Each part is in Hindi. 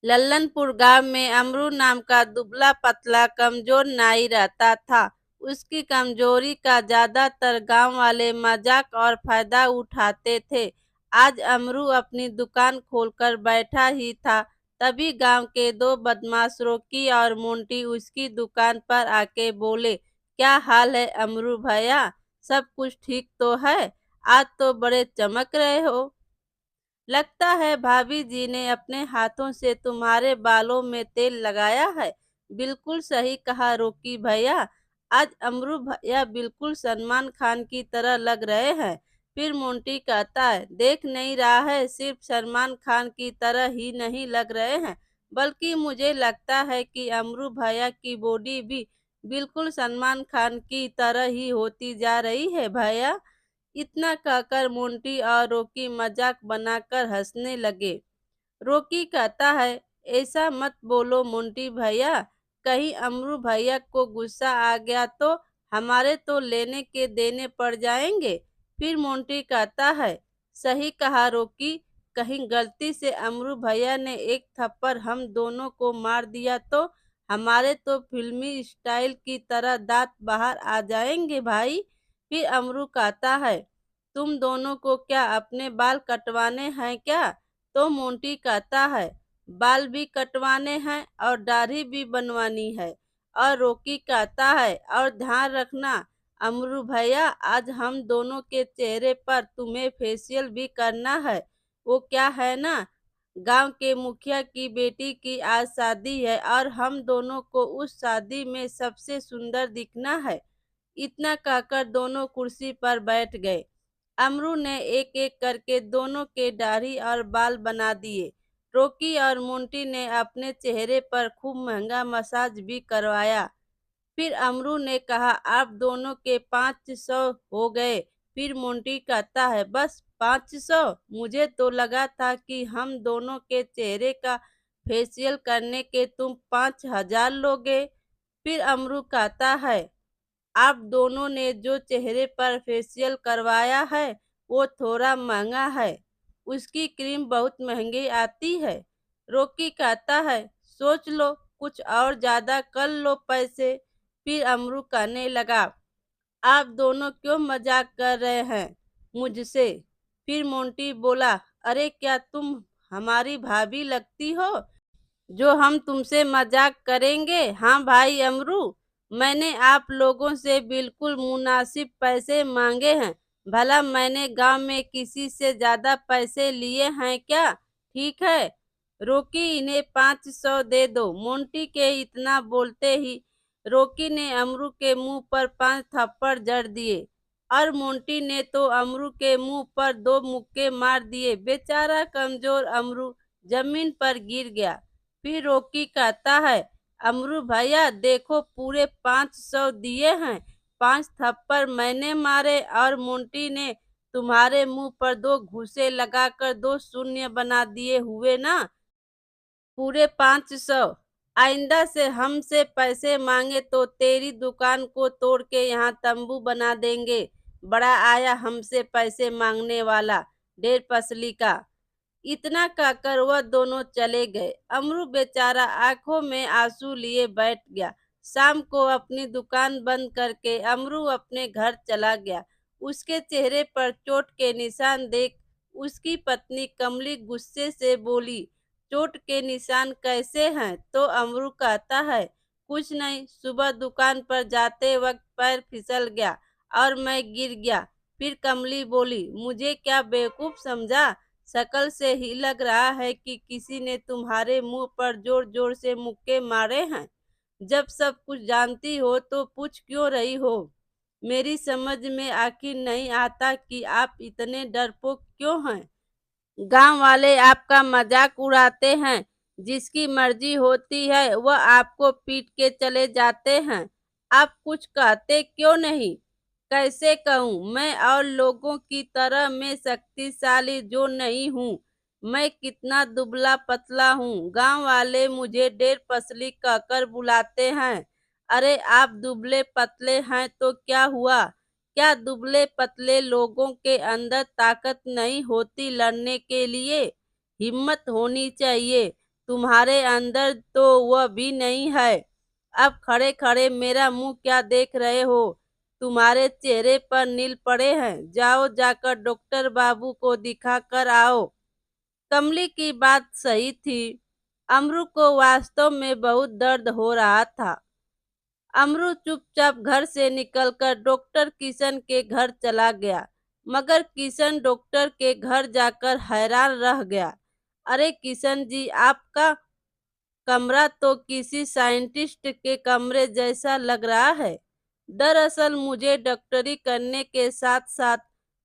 लल्लनपुर गांव में अमरू नाम का दुबला पतला कमजोर नाई रहता था। उसकी कमजोरी का ज्यादातर गांव वाले मजाक और फायदा उठाते थे। आज अमरू अपनी दुकान खोलकर बैठा ही था, तभी गांव के दो बदमाश रोकी और मोंटी उसकी दुकान पर आके बोले, क्या हाल है अमरू भैया, सब कुछ ठीक तो है? आज तो बड़े चमक रहे हो। लगता है भाभी जी ने अपने हाथों से तुम्हारे बालों में तेल लगाया है। बिल्कुल सही कहा रोकी भैया, आज अमरू भैया बिल्कुल सलमान खान की तरह लग रहे हैं। फिर मोंटी कहता है, देख नहीं रहा है, सिर्फ सलमान खान की तरह ही नहीं लग रहे हैं, बल्कि मुझे लगता है कि अमरू भैया की बॉडी भी बिल्कुल सलमान खान की तरह ही होती जा रही है भैया। इतना कहकर मोंटी और रोकी मजाक बनाकर हंसने लगे। रोकी कहता है, ऐसा मत बोलो मोंटी भैया, कहीं अमरू भैया को गुस्सा आ गया तो हमारे तो लेने के देने पड़ जाएंगे। फिर मोंटी कहता है, सही कहा रोकी, कहीं गलती से अमरू भैया ने एक थप्पड़ हम दोनों को मार दिया तो हमारे तो फिल्मी स्टाइल की तरह दांत बाहर आ जाएंगे भाई। फिर अमरू कहता है, तुम दोनों को क्या अपने बाल कटवाने हैं क्या? तो मोंटी कहता है, बाल भी कटवाने हैं और दाढ़ी भी बनवानी है। और रोकी कहता है, और ध्यान रखना अमरू भैया, आज हम दोनों के चेहरे पर तुम्हें फेशियल भी करना है। वो क्या है ना, गांव के मुखिया की बेटी की आज शादी है और हम दोनों को उस शादी में सबसे सुंदर दिखना है। इतना कहकर दोनों कुर्सी पर बैठ गए। अमरू ने एक एक करके दोनों के दाढ़ी और बाल बना दिए। रोकी और मोंटी ने अपने चेहरे पर खूब महंगा मसाज भी करवाया। फिर अमरू ने कहा, आप दोनों के 500 हो गए। फिर मोंटी कहता है, बस 500? मुझे तो लगा था कि हम दोनों के चेहरे का फेशियल करने के तुम 5000 लोगे। फिर अमरू कहता है, आप दोनों ने जो चेहरे पर फेशियल करवाया है वो थोड़ा महंगा है, उसकी क्रीम बहुत महंगी आती है। रोकी कहता है, सोच लो, कुछ और ज्यादा कर लो पैसे। फिर अमरू कहने लगा, आप दोनों क्यों मजाक कर रहे हैं मुझसे? फिर मोंटी बोला, अरे क्या तुम हमारी भाभी लगती हो जो हम तुमसे मजाक करेंगे? हाँ भाई अमरू, मैंने आप लोगों से बिल्कुल मुनासिब पैसे मांगे हैं। भला मैंने गांव में किसी से ज्यादा पैसे लिए हैं क्या? ठीक है, रोकी इन्हें 500 दे दो। मोंटी के इतना बोलते ही रोकी ने अमरू के मुंह पर 5 थप्पड़ जड़ दिए और मोंटी ने तो अमरू के मुंह पर 2 मुक्के मार दिए। बेचारा कमजोर अमरू जमीन पर गिर गया। फिर रोकी कहता है, अमरू भैया देखो, पूरे 500 दिए हैं। 5 थप्पड़ मैंने मारे और मोंटी ने तुम्हारे मुंह पर 2 घूंसे लगाकर 2 शून्य बना दिए हुए ना, पूरे 500। आइंदा से हमसे पैसे मांगे तो तेरी दुकान को तोड़ के यहाँ तंबू बना देंगे। बड़ा आया हमसे पैसे मांगने वाला, ढेर पसली का। इतना कहकर वह दोनों चले गए। अमरू बेचारा आंखों में आंसू लिए बैठ गया। शाम को अपनी दुकान बंद करके अमरू अपने घर चला गया। उसके चेहरे पर चोट के निशान देख उसकी पत्नी कमली गुस्से से बोली, चोट के निशान कैसे हैं? तो अमरू कहता है, कुछ नहीं, सुबह दुकान पर जाते वक्त पैर फिसल गया और मैं गिर गया। फिर कमली बोली, मुझे क्या बेवकूफ समझा? शक्ल से ही लग रहा है कि किसी ने तुम्हारे मुंह पर जोर जोर से मुक्के मारे हैं। जब सब कुछ जानती हो तो पूछ क्यों रही हो? मेरी समझ में आखिर नहीं आता कि आप इतने डरपोक क्यों हैं। गांव वाले आपका मजाक उड़ाते हैं, जिसकी मर्जी होती है वह आपको पीट के चले जाते हैं। आप कुछ कहते क्यों नहीं? कैसे कहूँ, मैं और लोगों की तरह मैं शक्तिशाली जो नहीं हूँ। मैं कितना दुबला पतला हूँ, गांव वाले मुझे डेढ़ पसली कहकर बुलाते हैं। अरे आप दुबले पतले हैं तो क्या हुआ? क्या दुबले पतले लोगों के अंदर ताकत नहीं होती लड़ने के लिए? हिम्मत होनी चाहिए। तुम्हारे अंदर तो वह भी नहीं है। अब खड़े खड़े मेरा मुंह क्या देख रहे हो? तुम्हारे चेहरे पर नील पड़े हैं। जाओ जाकर डॉक्टर बाबू को दिखा कर आओ। कमली की बात सही थी। अमरू को वास्तव में बहुत दर्द हो रहा था। अमरू चुपचाप घर से निकलकर डॉक्टर किशन के घर चला गया। मगर किशन डॉक्टर के घर जाकर हैरान रह गया। अरे किशन जी, आपका कमरा तो किसी साइंटिस्ट के कमरे जैसा लग रहा है। दरअसल मुझे डॉक्टरी करने के साथ साथ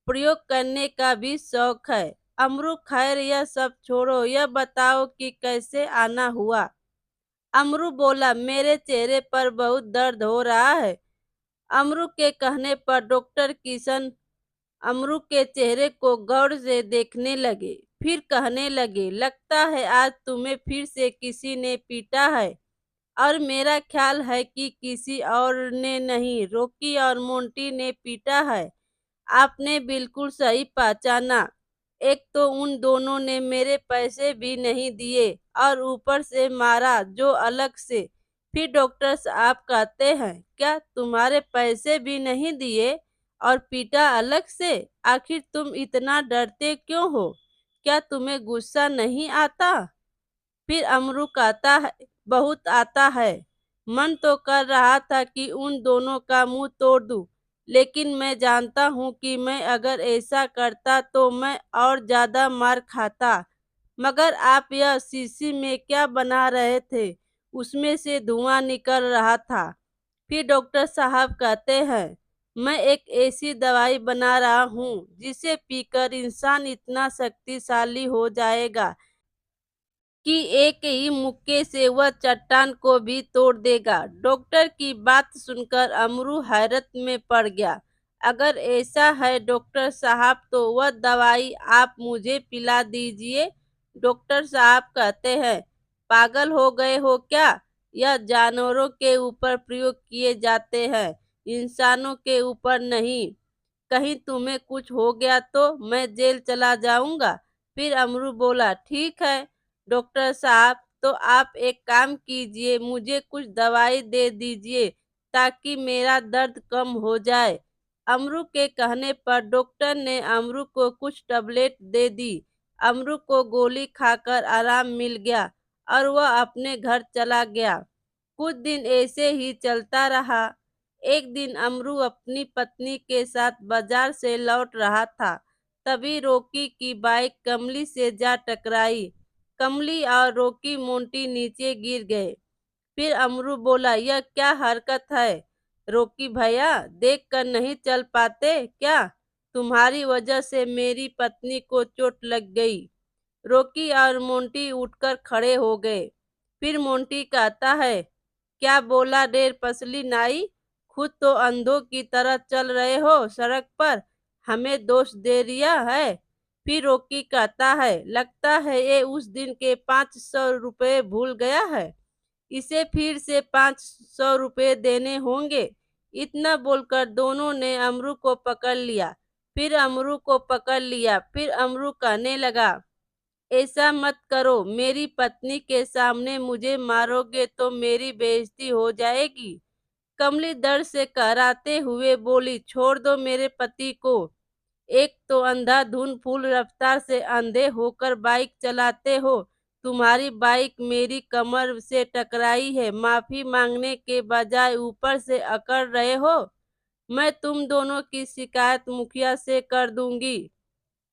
प्रयोग करने का भी शौक है। अमरू, खैर यह सब छोड़ो, यह बताओ कि कैसे आना हुआ। अमरू बोला, मेरे चेहरे पर बहुत दर्द हो रहा है। अमरू के कहने पर डॉक्टर किशन अमरू के चेहरे को गौर से देखने लगे। फिर कहने लगे, लगता है आज तुम्हें फिर से किसी ने पीटा है। और मेरा ख्याल है कि किसी और ने नहीं, रॉकी और मोंटी ने पीटा है। आपने बिल्कुल सही पहचाना। एक तो उन दोनों ने मेरे पैसे भी नहीं दिए और ऊपर से मारा जो अलग से। फिर डॉक्टर साहब कहते हैं, क्या तुम्हारे पैसे भी नहीं दिए और पीटा अलग से? आखिर तुम इतना डरते क्यों हो? क्या तुम्हें गुस्सा नहीं आता? फिर अमरू कहता है, बहुत आता है। मन तो कर रहा था कि उन दोनों का मुंह तोड़ दूं, लेकिन मैं जानता हूँ कि मैं अगर ऐसा करता तो मैं और ज्यादा मार खाता। मगर आप यह शीशी में क्या बना रहे थे? उसमें से धुआं निकल रहा था। फिर डॉक्टर साहब कहते हैं, मैं एक ऐसी दवाई बना रहा हूँ जिसे पीकर इंसान इतना शक्तिशाली हो जाएगा कि एक ही मुक्के से वह चट्टान को भी तोड़ देगा। डॉक्टर की बात सुनकर अमरू हैरत में पड़ गया। अगर ऐसा है डॉक्टर साहब तो वह दवाई आप मुझे पिला दीजिए। डॉक्टर साहब कहते हैं, पागल हो गए हो क्या? यह जानवरों के ऊपर प्रयोग किए जाते हैं, इंसानों के ऊपर नहीं। कहीं तुम्हें कुछ हो गया तो मैं जेल चला जाऊंगा। फिर अमरू बोला, ठीक है डॉक्टर साहब, तो आप एक काम कीजिए, मुझे कुछ दवाई दे दीजिए ताकि मेरा दर्द कम हो जाए। अमरू के कहने पर डॉक्टर ने अमरू को कुछ टैबलेट दे दी। अमरू को गोली खाकर आराम मिल गया और वह अपने घर चला गया। कुछ दिन ऐसे ही चलता रहा। एक दिन अमरू अपनी पत्नी के साथ बाजार से लौट रहा था। तभी रॉकी की बाइक कमली से जा टकराई। कमली और रॉकी मोंटी नीचे गिर गए। फिर अमरू बोला, यह क्या हरकत है? रॉकी भैया, देख कर नहीं चल पाते क्या? तुम्हारी वजह से मेरी पत्नी को चोट लग गई। रॉकी और मोंटी उठकर खड़े हो गए। फिर मोंटी कहता है, क्या बोला डेर पसली नाई? खुद तो अंधों की तरह चल रहे हो सड़क पर, हमें दोष दे रिया है। फिर रॉकी कहता है, लगता है ये उस दिन के 500 रुपये भूल गया है, इसे फिर से 500 रुपये देने होंगे। इतना बोलकर दोनों ने अमरू को पकड़ लिया। फिर अमरू को पकड़ लिया। फिर अमरू कहने लगा, ऐसा मत करो, मेरी पत्नी के सामने मुझे मारोगे तो मेरी बेइज्जती हो जाएगी। कमली दर्द से कराहते हुए बोली, छोड़ दो मेरे पति को। एक तो अंधाधुंध फुल रफ्तार से अंधे होकर बाइक चलाते हो। तुम्हारी बाइक मेरी कमर से टकराई है, माफी मांगने के बजाय ऊपर से अकड़ रहे हो। मैं तुम दोनों की शिकायत मुखिया से कर दूंगी।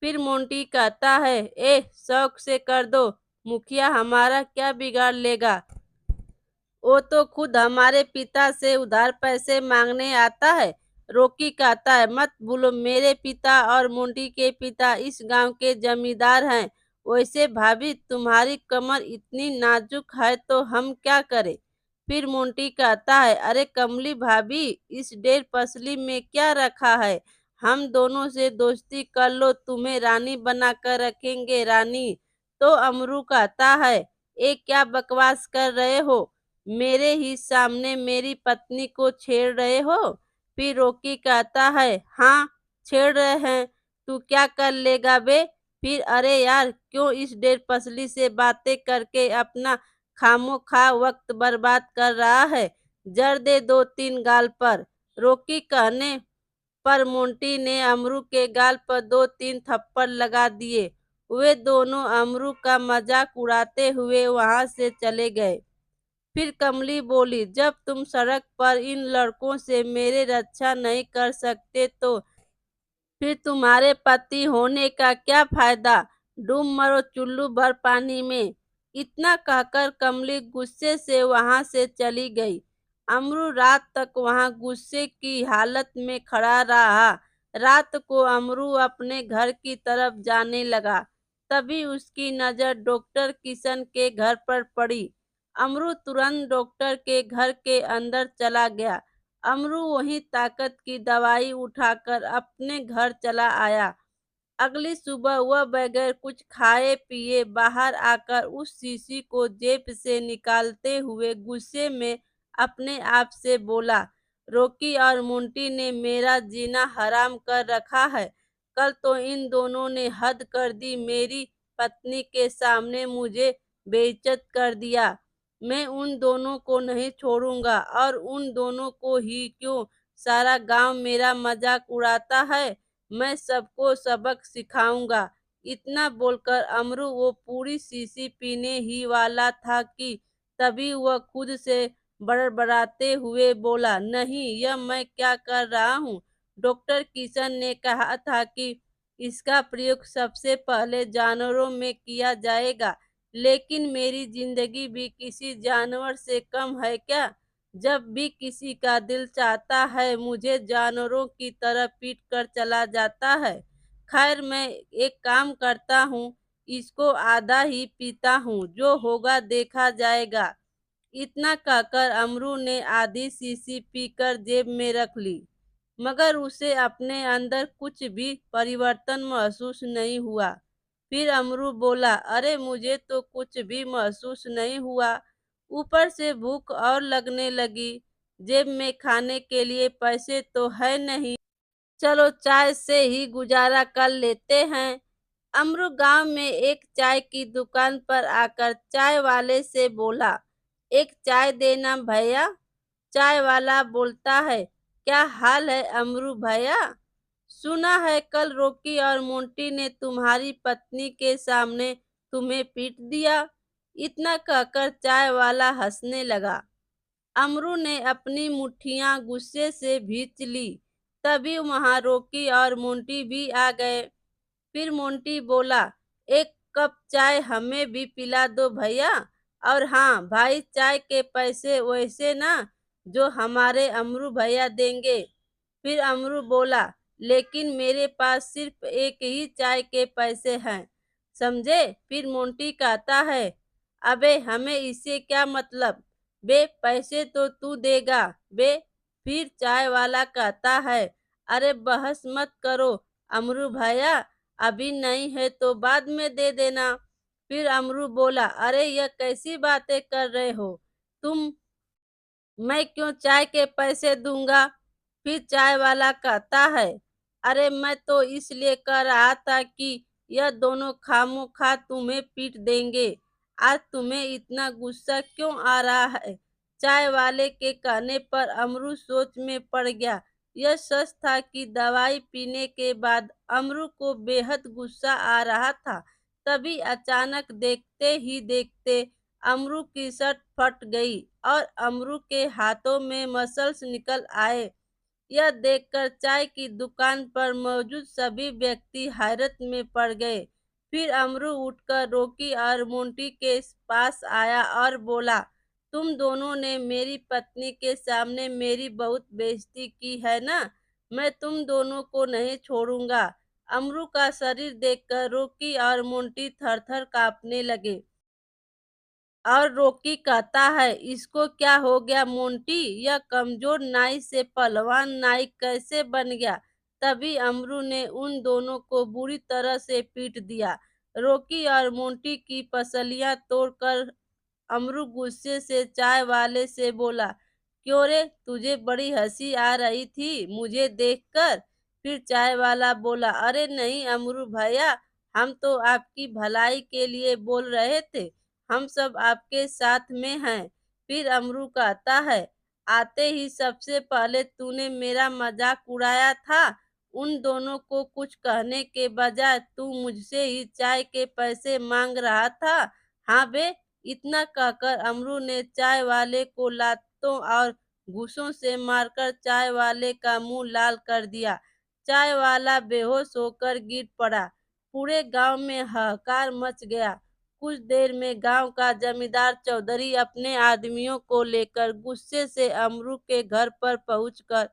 फिर मोंटी कहता है, शौक से कर दो, मुखिया हमारा क्या बिगाड़ लेगा? वो तो खुद हमारे पिता से उधार पैसे मांगने आता है। रॉकी कहता है, मत भूलो मेरे पिता और मोंटी के पिता इस गांव के जमींदार हैं। वैसे भाभी, तुम्हारी कमर इतनी नाजुक है तो हम क्या करें? फिर मोंटी कहता है, अरे कमली भाभी, इस डेढ़ पसली में क्या रखा है? हम दोनों से दोस्ती कर लो, तुम्हें रानी बनाकर रखेंगे रानी। तो अमरू कहता है, ये क्या बकवास कर रहे हो? मेरे ही सामने मेरी पत्नी को छेड़ रहे हो? फिर रॉकी कहता है, हाँ छेड़ रहे हैं, तू क्या कर लेगा बे? फिर अरे यार, क्यों इस ढेर पसली से बातें करके अपना खामोखा वक्त बर्बाद कर रहा है। जड़ दे दो तीन गाल पर। रोकी कहने पर मोंटी ने अमरू के गाल पर दो तीन थप्पड़ लगा दिए। वे दोनों अमरू का मजाक उड़ाते हुए वहां से चले गए। फिर कमली बोली, जब तुम सड़क पर इन लड़कों से मेरे रक्षा नहीं कर सकते तो फिर तुम्हारे पति होने का क्या फायदा। डूब मरो चुल्लू भर पानी में। इतना कहकर कमली गुस्से से वहां से चली गई। अमरू रात तक वहां गुस्से की हालत में खड़ा रहा। रात को अमरू अपने घर की तरफ जाने लगा। तभी उसकी नजर डॉक्टर किशन के घर पर पड़ी। अमरू तुरंत डॉक्टर के घर के अंदर चला गया। अमरू वही ताकत की दवाई उठाकर अपने घर चला आया। अगली सुबह वह बगैर कुछ खाए पिए बाहर आकर उस शीशी को जेब से निकालते हुए गुस्से में अपने आप से बोला, रोकी और मुंटी ने मेरा जीना हराम कर रखा है। कल तो इन दोनों ने हद कर दी, मेरी पत्नी के सामने मुझे बेइज्जत कर दिया। मैं उन दोनों को नहीं छोड़ूंगा और उन दोनों को ही क्यों, सारा गांव मेरा मजाक उड़ाता है। मैं सबको सबक सिखाऊंगा। इतना बोलकर अमरू वो पूरी शीशी पीने ही वाला था कि तभी वह खुद से बड़बड़ाते हुए बोला, नहीं, यह मैं क्या कर रहा हूँ। डॉक्टर किशन ने कहा था कि इसका प्रयोग सबसे पहले जानवरों में किया जाएगा, लेकिन मेरी जिंदगी भी किसी जानवर से कम है क्या। जब भी किसी का दिल चाहता है मुझे जानवरों की तरह पीट कर चला जाता है। खैर, मैं एक काम करता हूँ, इसको आधा ही पीता हूँ, जो होगा देखा जाएगा। इतना कहकर अमरू ने आधी शीशी पीकर जेब में रख ली, मगर उसे अपने अंदर कुछ भी परिवर्तन महसूस नहीं हुआ। फिर अमरू बोला, अरे मुझे तो कुछ भी महसूस नहीं हुआ, ऊपर से भूख और लगने लगी। जेब में खाने के लिए पैसे तो है नहीं, चलो चाय से ही गुजारा कर लेते हैं। अमरू गांव में एक चाय की दुकान पर आकर चाय वाले से बोला, एक चाय देना भैया। चाय वाला बोलता है, क्या हाल है अमरू भैया। सुना है कल रोकी और मोंटी ने तुम्हारी पत्नी के सामने तुम्हें पीट दिया। इतना कहकर चाय वाला हंसने लगा। अमरू ने अपनी मुट्ठियां गुस्से से भींच ली। तभी वहां रोकी और मोंटी भी आ गए। फिर मोंटी बोला, एक कप चाय हमें भी पिला दो भैया। और हाँ भाई, चाय के पैसे वैसे ना जो हमारे अमरू भैया देंगे। फिर अमरू बोला, लेकिन मेरे पास सिर्फ एक ही चाय के पैसे हैं, समझे। फिर मोंटी कहता है, अबे हमें इससे क्या मतलब, बे पैसे तो तू देगा बे। फिर चाय वाला कहता है, अरे बहस मत करो अमरू भैया, अभी नहीं है तो बाद में दे देना। फिर अमरू बोला, अरे यह कैसी बातें कर रहे हो तुम, मैं क्यों चाय के पैसे दूंगा। फिर चाय वाला कहता है, अरे मैं तो इसलिए कह रहा था कि यह दोनों खामोखा तुम्हें पीट देंगे। आज तुम्हें इतना गुस्सा क्यों आ रहा है। चाय वाले के कहने पर अमरू सोच में पड़ गया। यह सच था कि दवाई पीने के बाद अमरू को बेहद गुस्सा आ रहा था। तभी अचानक देखते ही देखते अमरू की शर्ट फट गई और अमरू के हाथों में मसल्स निकल आए। यह देखकर चाय की दुकान पर मौजूद सभी व्यक्ति हैरत में पड़ गए। फिर अमरू उठकर रोकी और मोंटी के पास आया और बोला, तुम दोनों ने मेरी पत्नी के सामने मेरी बहुत बेइज्जती की है ना, मैं तुम दोनों को नहीं छोड़ूंगा। अमरू का शरीर देखकर रोकी और मोंटी थर-थर कांपने लगे। और रॉकी कहता है, इसको क्या हो गया मोंटी, यह कमजोर नाई से पहलवान नाई कैसे बन गया। तभी अमरू ने उन दोनों को बुरी तरह से पीट दिया। रॉकी और मोंटी की पसलियां तोड़कर अमरू गुस्से से चाय वाले से बोला, क्यों रे, तुझे बड़ी हंसी आ रही थी मुझे देखकर। फिर चाय वाला बोला, अरे नहीं अमरू भैया, हम तो आपकी भलाई के लिए बोल रहे थे, हम सब आपके साथ में हैं। फिर अमरू कहता है, आते ही सबसे पहले तूने मेरा मजाक उड़ाया था। उन दोनों को कुछ कहने के बजाय तू मुझसे ही चाय के पैसे मांग रहा था। हाँ बे। इतना कहकर अमरू ने चाय वाले को लातों और घूंसों से मारकर चाय वाले का मुंह लाल कर दिया। चाय वाला बेहोश होकर गिर पड़ा। पूरे गांव में हाहाकार मच गया। कुछ देर में गांव का जमींदार चौधरी अपने आदमियों को लेकर गुस्से से अमरू के घर पर पहुंचकर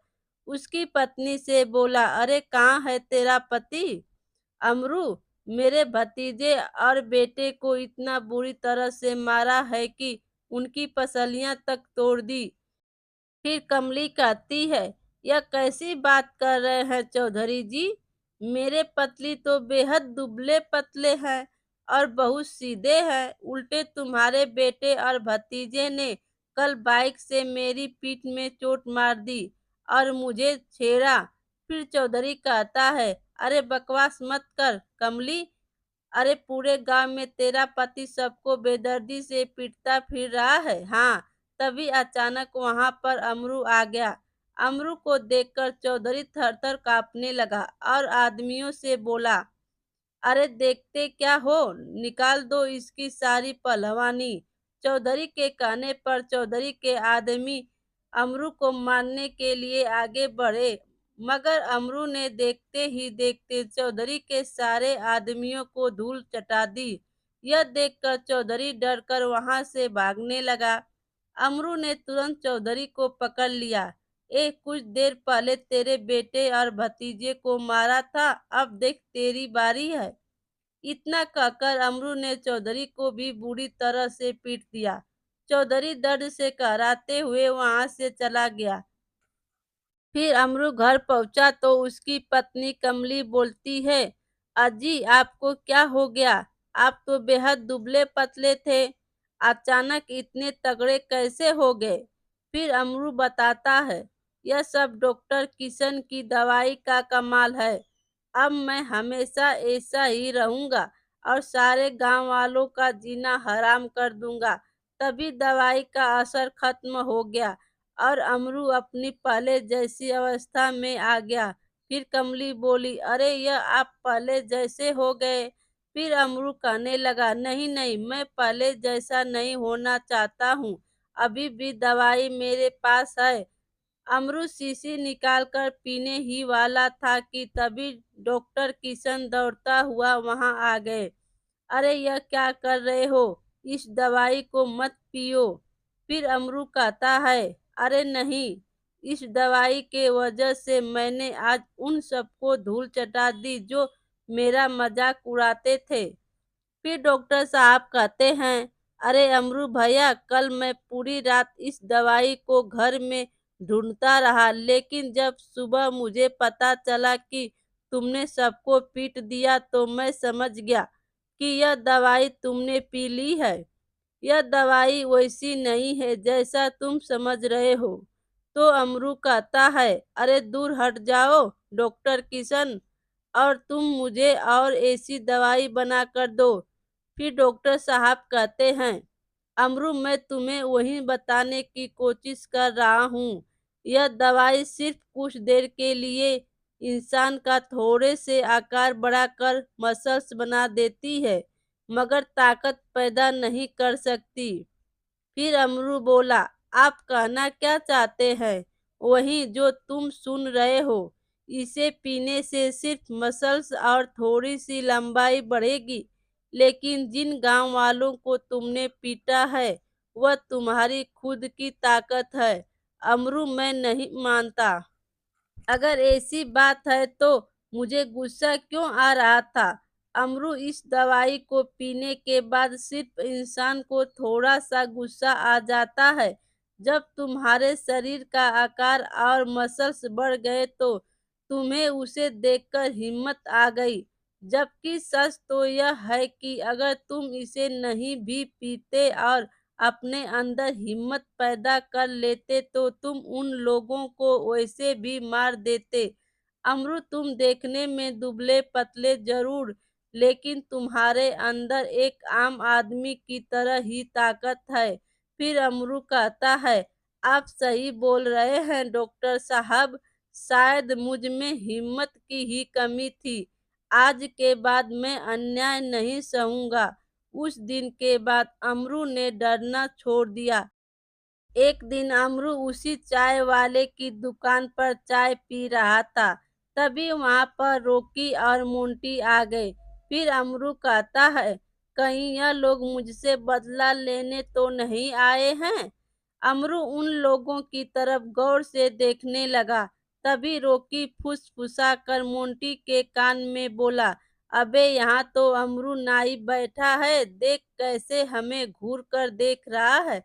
उसकी पत्नी से बोला, अरे कहाँ है तेरा पति? अमरू, मेरे भतीजे और बेटे को इतना बुरी तरह से मारा है कि उनकी पसलियां तक तोड़ दी। फिर कमली कहती है, यह कैसी बात कर रहे हैं चौधरी जी? मेरे पतली तो बेहद दुबले पतले हैं और बहुत सीधे हैं। उल्टे तुम्हारे बेटे और भतीजे ने कल बाइक से मेरी पीठ में चोट मार दी और मुझे छेड़ा। फिर चौधरी कहता है, अरे बकवास मत कर कमली। अरे पूरे गांव में तेरा पति सबको बेदर्दी से पीटता फिर रहा है। हाँ। तभी अचानक वहां पर अमरू आ गया। अमरू को देखकर चौधरी थरथर कांपने लगा और आदमियों से बोला, अरे देखते क्या हो, निकाल दो इसकी सारी पहलवानी। चौधरी के कहने पर चौधरी के आदमी अमरू को मारने के लिए आगे बढ़े, मगर अमरू ने देखते ही देखते चौधरी के सारे आदमियों को धूल चटा दी। यह देखकर चौधरी डरकर वहां से भागने लगा। अमरू ने तुरंत चौधरी को पकड़ लिया। कुछ देर पहले तेरे बेटे और भतीजे को मारा था, अब देख तेरी बारी है। इतना कहकर अमरू ने चौधरी को भी बुरी तरह से पीट दिया। चौधरी दर्द से कराहते हुए वहां से चला गया। फिर अमरू घर पहुंचा तो उसकी पत्नी कमली बोलती है, अजी आपको क्या हो गया? आप तो बेहद दुबले पतले थे, अचानक इतने तगड़े कैसे हो गए? फिर अमरू बताता है, यह सब डॉक्टर किशन की दवाई का कमाल है। अब मैं हमेशा ऐसा ही रहूंगा और सारे गांव वालों का जीना हराम कर दूंगा। तभी दवाई का असर खत्म हो गया और अमरू अपनी पहले जैसी अवस्था में आ गया। फिर कमली बोली, अरे यह आप पहले जैसे हो गए? फिर अमरू कहने लगा, नहीं नहीं, मैं पहले जैसा नहीं होना चाहता हूँ। अभी भी दवाई मेरे पास है। अमरू शीशी निकालकर पीने ही वाला था कि तभी डॉक्टर किशन दौड़ता हुआ वहां आ गए। अरे यह क्या कर रहे हो? इस दवाई को मत पियो। फिर अमरू कहता है, अरे नहीं, इस दवाई के वजह से मैंने आज उन सबको धूल चटा दी जो मेरा मजाक उड़ाते थे। फिर डॉक्टर साहब कहते हैं, अरे अमरू भैया, कल मैं पूरी रात इस दवाई को घर में ढूंढता रहा, लेकिन जब सुबह मुझे पता चला कि तुमने सबको पीट दिया तो मैं समझ गया कि यह दवाई तुमने पी ली है। यह दवाई वैसी नहीं है जैसा तुम समझ रहे हो। तो अमरू कहता है, अरे दूर हट जाओ डॉक्टर किशन, और तुम मुझे और ऐसी दवाई बना कर दो। फिर डॉक्टर साहब कहते हैं, अमरू मैं तुम्हें वही बताने की कोशिश कर रहा हूँ। यह दवाई सिर्फ कुछ देर के लिए इंसान का थोड़े से आकार बढ़ाकर मसल्स बना देती है, मगर ताकत पैदा नहीं कर सकती। फिर अमरू बोला, आप कहना क्या चाहते हैं? वही जो तुम सुन रहे हो। इसे पीने से सिर्फ मसल्स और थोड़ी सी लंबाई बढ़ेगी, लेकिन जिन गांव वालों को तुमने पीटा है वह तुम्हारी खुद की ताकत है। अमरू मैं नहीं मानता। अगर ऐसी बात है तो मुझे गुस्सा क्यों आ रहा था? अमरू इस दवाई को पीने के बाद सिर्फ इंसान को थोड़ा सा गुस्सा आ जाता है। जब तुम्हारे शरीर का आकार और मसल्स बढ़ गए तो तुम्हें उसे देखकर हिम्मत आ गई। जबकि सच तो यह है कि अगर तुम इसे नहीं भी पीते और अपने अंदर हिम्मत पैदा कर लेते तो तुम उन लोगों को वैसे भी मार देते। अमरू तुम देखने में दुबले पतले जरूर, लेकिन तुम्हारे अंदर एक आम आदमी की तरह ही ताकत है। फिर अमरू कहता है, आप सही बोल रहे हैं डॉक्टर साहब, शायद मुझ में हिम्मत की ही कमी थी। आज के बाद मैं अन्याय नहीं सहूँगा। उस दिन के बाद अमरू ने डरना छोड़ दिया। एक दिन अमरू उसी चाय वाले की दुकान पर चाय पी रहा था। तभी वहां पर रॉकी और मोंटी आ गए। फिर अमरू कहता है, कहीं यह लोग मुझसे बदला लेने तो नहीं आए हैं। अमरू उन लोगों की तरफ गौर से देखने लगा। तभी रॉकी फुसफुसाकर मोंटी के कान में बोला, अबे यहाँ तो अमरू नाई बैठा है, देख कैसे हमें घूर कर देख रहा है।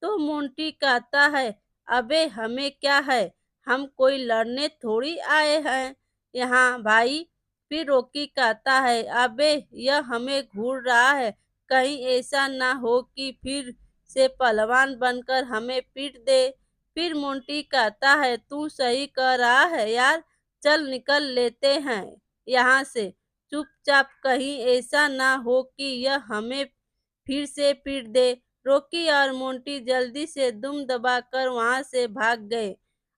तो मोंटी कहता है, अबे हमें क्या है, हम कोई लड़ने थोड़ी आए हैं यहाँ भाई। फिर रॉकी कहता है, अबे यह हमें घूर रहा है, कहीं ऐसा ना हो कि फिर से पहलवान बनकर हमें पीट दे। फिर मोंटी कहता है, तू सही कह रहा है यार, चल निकल लेते हैं यहाँ से, चुपचाप, कहीं ऐसा ना हो कि यह हमें फिर से पीट दे। रॉकी और मोंटी जल्दी से दुम दबाकर वहां से भाग गए।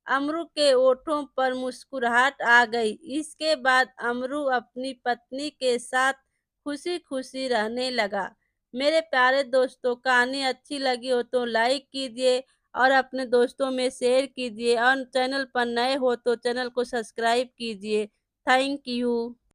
अमरू के ओठों पर मुस्कुराहट आ गई। इसके बाद अमरू अपनी पत्नी के साथ खुशी खुशी रहने लगा। मेरे प्यारे दोस्तों, कहानी अच्छी लगी हो तो लाइक कीजिए और अपने दोस्तों में शेयर कीजिए और चैनल पर नए हो तो चैनल को सब्सक्राइब कीजिए। Thank you.